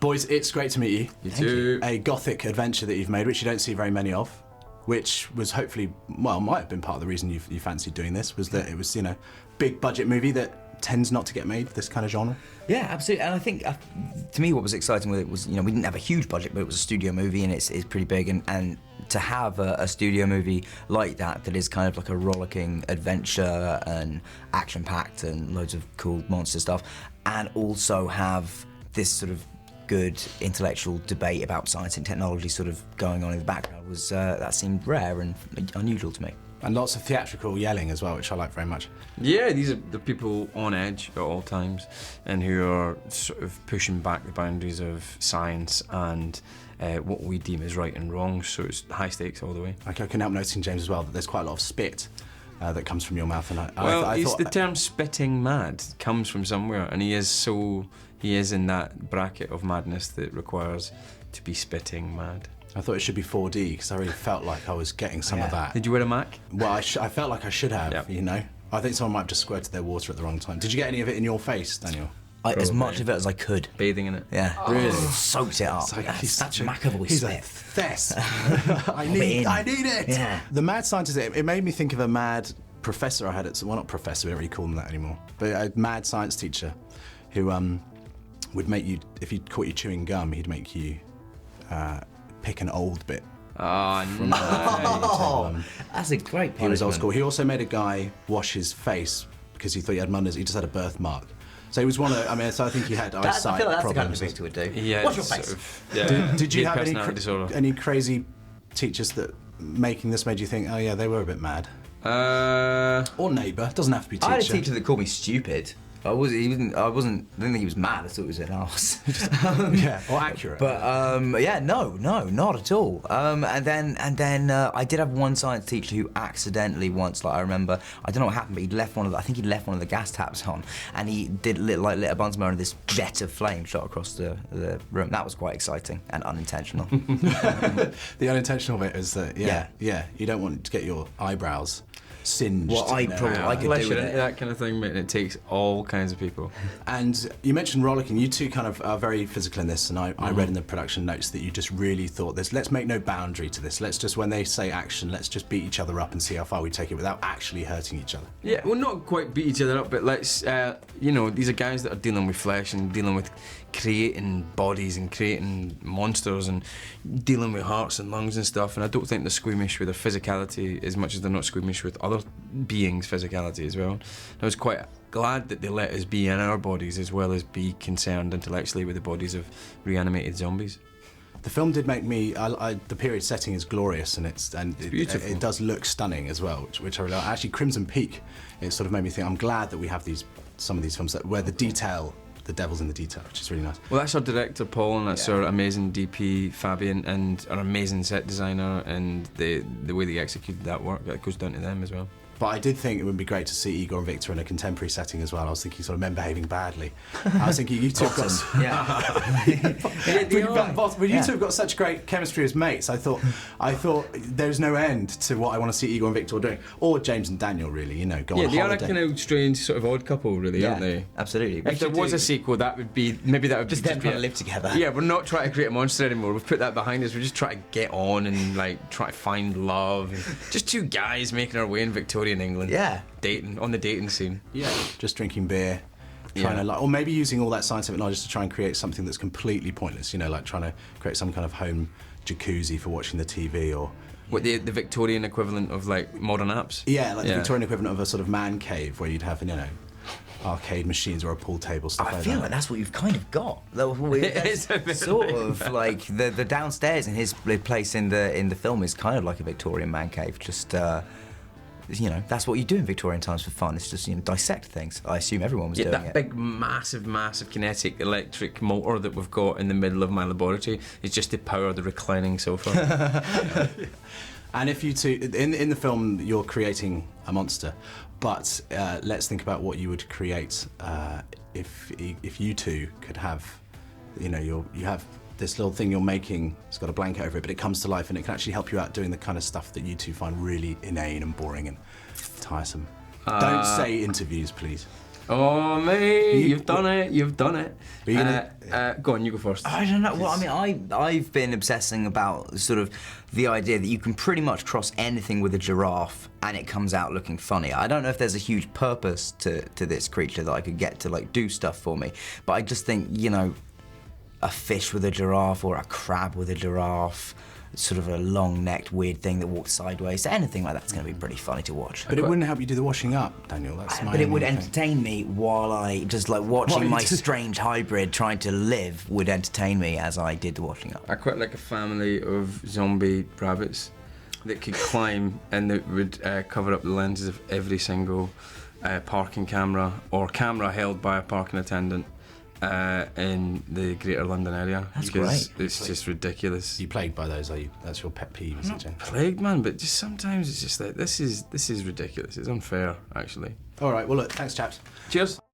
Boys, it's great to meet you. You too. A gothic adventure that you've made, which you don't see very many of, which was hopefully, well, might have been part of the reason you fancied doing this, was that it was, big budget movie that tends not to get made, this kind of genre. Yeah, absolutely. And I think, to me, what was exciting with it was, we didn't have a huge budget, but it was a studio movie, and it's pretty big. And to have a studio movie like that is kind of like a rollicking adventure and action-packed and loads of cool monster stuff, and also have this sort of good intellectual debate about science and technology sort of going on in the background was that seemed rare and unusual to me. And lots of theatrical yelling as well, which I like very much. Yeah, these are the people on edge at all times and who are sort of pushing back the boundaries of science and what we deem as right and wrong, so it's high stakes all the way. I can help noticing, James, as well, that there's quite a lot of spit that comes from your mouth. And I thought the term spitting mad comes from somewhere, and he is in that bracket of madness that requires to be spitting mad. I thought it should be 4D, because I really felt like I was getting some of that. Did you wear a Mac? Well, I felt like I should have, Yep. I think someone might have just squirted their water at the wrong time. Did you get any of it in your face, Daniel? As much of it as I could. Bathing in it. Yeah, really soaked it up. It's like, That's He's McAvoy's spit. I need it. Yeah. The mad scientist, it made me think of a mad professor I had at, well, not professor, we don't really call them that anymore, but a mad science teacher who would make you, if he caught you chewing gum, he'd make you pick an old bit. Oh, That's a great punishment. He was old school. He also made a guy wash his face because he thought he had Mondays. He just had a birthmark. So he was one of, so I think he had eyesight I feel like that's problems. the kind of thing to do. Yeah, Wash your face. Did you have any any crazy teachers that making this made you think, oh yeah, they were a bit mad? Or neighbour, doesn't have to be teacher. I had a teacher that called me I didn't think he was mad, I thought he was an arse. Yeah, or accurate. But no, not at all. And then I did have one science teacher who accidentally once, I remember, I don't know what happened, but he'd left one of the gas taps on, and he did lit a Bunsen burner, and this jet of flame shot across the room. That was quite exciting and unintentional. The unintentional bit is that, you don't want to get your eyebrows singed. Well, I could do with it. That kind of thing, mate, and it takes all kinds of people. And you mentioned rollicking. You two kind of are very physical in this, and I read in the production notes that you just really thought this, let's make no boundary to this. Let's just, when they say action, let's just beat each other up and see how far we take it without actually hurting each other. Yeah, well, not quite beat each other up, but let's, these are guys that are dealing with flesh and dealing with creating bodies and creating monsters and dealing with hearts and lungs and stuff, and I don't think they're squeamish with their physicality as much as they're not squeamish with other beings' physicality as well. I was quite glad that they let us be in our bodies as well as be concerned intellectually with the bodies of reanimated zombies. The film did make me, the period setting is glorious, and it's beautiful. It does look stunning as well, which I really like. Actually, Crimson Peak, it sort of made me think, I'm glad that we have some of these films where the devil's in the detail, which is really nice. Well, that's our director, Paul, and that's our amazing DP, Fabian, and our amazing set designer, and the way they executed that work, that goes down to them as well. But I did think it would be great to see Igor and Victor in a contemporary setting as well. I was thinking sort of men behaving badly. I was thinking you two have got such great chemistry as mates. I thought there's no end to what I want to see Igor and Victor doing, or James and Daniel, really. Go on holiday. They are a kind of strange sort of odd couple, really, aren't they? Absolutely. If there was a sequel, that would be just them trying to live together. Yeah, we're not trying to create a monster anymore. We've put that behind us. We're just trying to get on and try to find love. And just two guys making our way in Victorian England. Yeah. Dating, on the dating scene. Yeah. Just drinking beer, trying to or maybe using all that scientific knowledge to try and create something that's completely pointless, like trying to create some kind of home jacuzzi for watching the TV, or... What, the Victorian equivalent of, modern apps? Yeah, the Victorian equivalent of a sort of man cave where you'd have, arcade machines or a pool table, stuff like that. I feel like that's what you've kind of got. It's sort of like the downstairs in his place in the film is kind of like a Victorian man cave. Just that's what you do in Victorian times for fun. It's just dissect things. I assume everyone was doing it. That big, massive kinetic electric motor that we've got in the middle of my laboratory is just to power the reclining sofa. And if you two, in the film, you're creating a monster, but let's think about what you would create if you two could have, you have this little thing you're making, it's got a blanket over it, but it comes to life and it can actually help you out doing the kind of stuff that you two find really inane and boring and tiresome. Don't say interviews, please. Oh, mate, you've done it. You've done it. Are you Go on, you go first. I don't know. Well, I mean, I've been obsessing about sort of the idea that you can pretty much cross anything with a giraffe and it comes out looking funny. I don't know if there's a huge purpose to this creature that I could get to like do stuff for me, but I just think, you know, a fish with a giraffe or a crab with a giraffe, sort of a long-necked weird thing that walks sideways, anything like that's going to be pretty funny to watch. But it wouldn't help you do the washing up, Daniel. That's my But it would only thing. entertain me while I just like watching my strange hybrid trying to live would entertain me as I did the washing up. I quite like a family of zombie rabbits that could climb and that would cover up the lenses of every single parking camera or camera held by a parking attendant in the Greater London area. That's because great. it's just ridiculous. Are you plagued by those? Are you? That's your pet peeve, I'm isn't not it, James? plagued, man, but just sometimes it's just like this is ridiculous. It's unfair, actually. All right. Well, look. Thanks, chaps. Cheers.